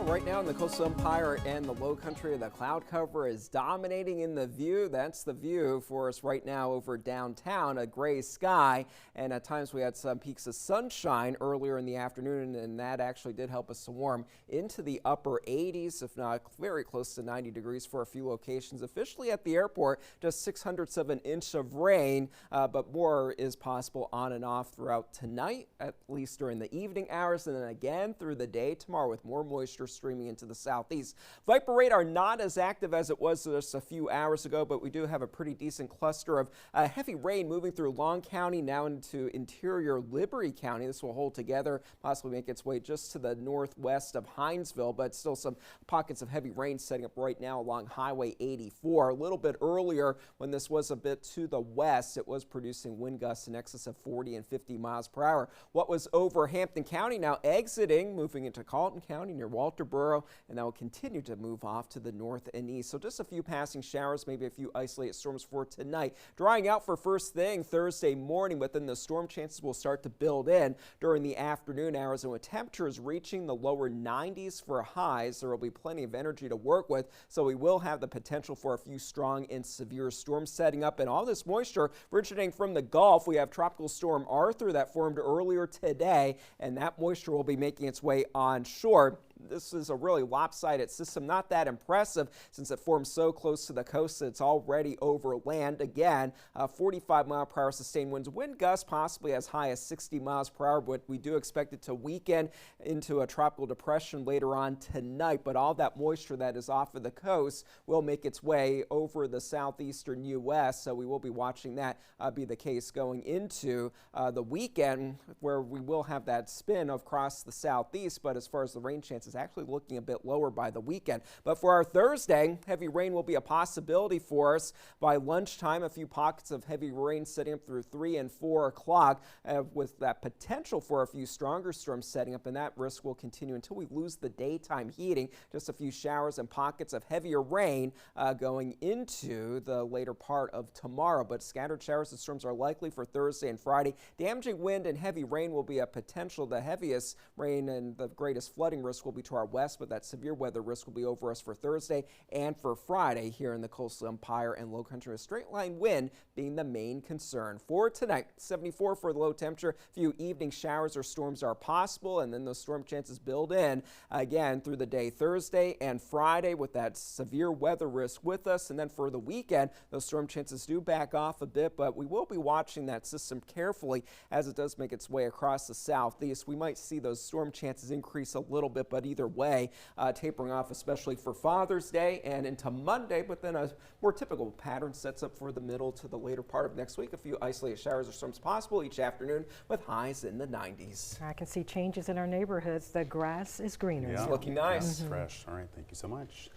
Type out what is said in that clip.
Right now in the Coastal Empire and the Low Country, the cloud cover is dominating in the view. That's the view for us right now over downtown, a gray sky, and at times we had some peaks of sunshine earlier in the afternoon, and that actually did help us to warm into the upper 80s, if not very close to 90 degrees for a few locations. Officially at the airport, just 600ths of an inch of rain, but more is possible on and off throughout tonight, at least during the evening hours, and then again through the day tomorrow with more moisture streaming into the southeast. Viper radar not as active as it was just a few hours ago, but we do have a pretty decent cluster of heavy rain moving through Long County now into interior Liberty County. This will hold together, possibly make its way just to the northwest of Hinesville, but still some pockets of heavy rain setting up right now along Highway 84. A little bit earlier when this was a bit to the west, it was producing wind gusts in excess of 40 and 50 miles per hour. What was over Hampton County now exiting, moving into Carlton County near Walterboro, and that will continue to move off to the north and east. So just a few passing showers, maybe a few isolated storms for tonight. Drying out for first thing Thursday morning, but then the storm chances will start to build in during the afternoon hours, and with temperatures reaching the lower 90s for highs, there will be plenty of energy to work with, so we will have the potential for a few strong and severe storms setting up. And all this moisture originating from the Gulf. We have Tropical Storm Arthur that formed earlier today, and that moisture will be making its way onshore. This is a really lopsided system, not that impressive since it forms so close to the coast that it's already over land. Again, 45-mile-per-hour sustained winds, wind gusts possibly as high as 60 miles per hour, but we do expect it to weaken into a tropical depression later on tonight. But all that moisture that is off of the coast will make its way over the southeastern U.S., so we will be watching that be the case going into the weekend, where we will have that spin across the southeast. But as far as the rain chances, actually looking a bit lower by the weekend. But for our Thursday, heavy rain will be a possibility for us by lunchtime. A few pockets of heavy rain setting up through 3 and 4 o'clock with that potential for a few stronger storms setting up, and that risk will continue until we lose the daytime heating. Just a few showers and pockets of heavier rain going into the later part of tomorrow, but scattered showers and storms are likely for Thursday and Friday. Damaging wind and heavy rain will be a potential. The heaviest rain and the greatest flooding risk will be to our west, but that severe weather risk will be over us for Thursday and for Friday here in the Coastal Empire and Low Country, with straight line wind being the main concern. For tonight, 74 for the low temperature. A few evening showers or storms are possible, and then those storm chances build in again through the day Thursday and Friday with that severe weather risk with us. And then for the weekend, those storm chances do back off a bit, but we will be watching that system carefully as it does make its way across the southeast. We might see those storm chances increase a little bit, but either way, tapering off, especially for Father's Day and into Monday, but then a more typical pattern sets up for the middle to the later part of next week. A few isolated showers or storms possible each afternoon with highs in the 90s. I can see changes in our neighborhoods. The grass is greener. Yeah, it's looking nice. Fresh. All right, thank you so much.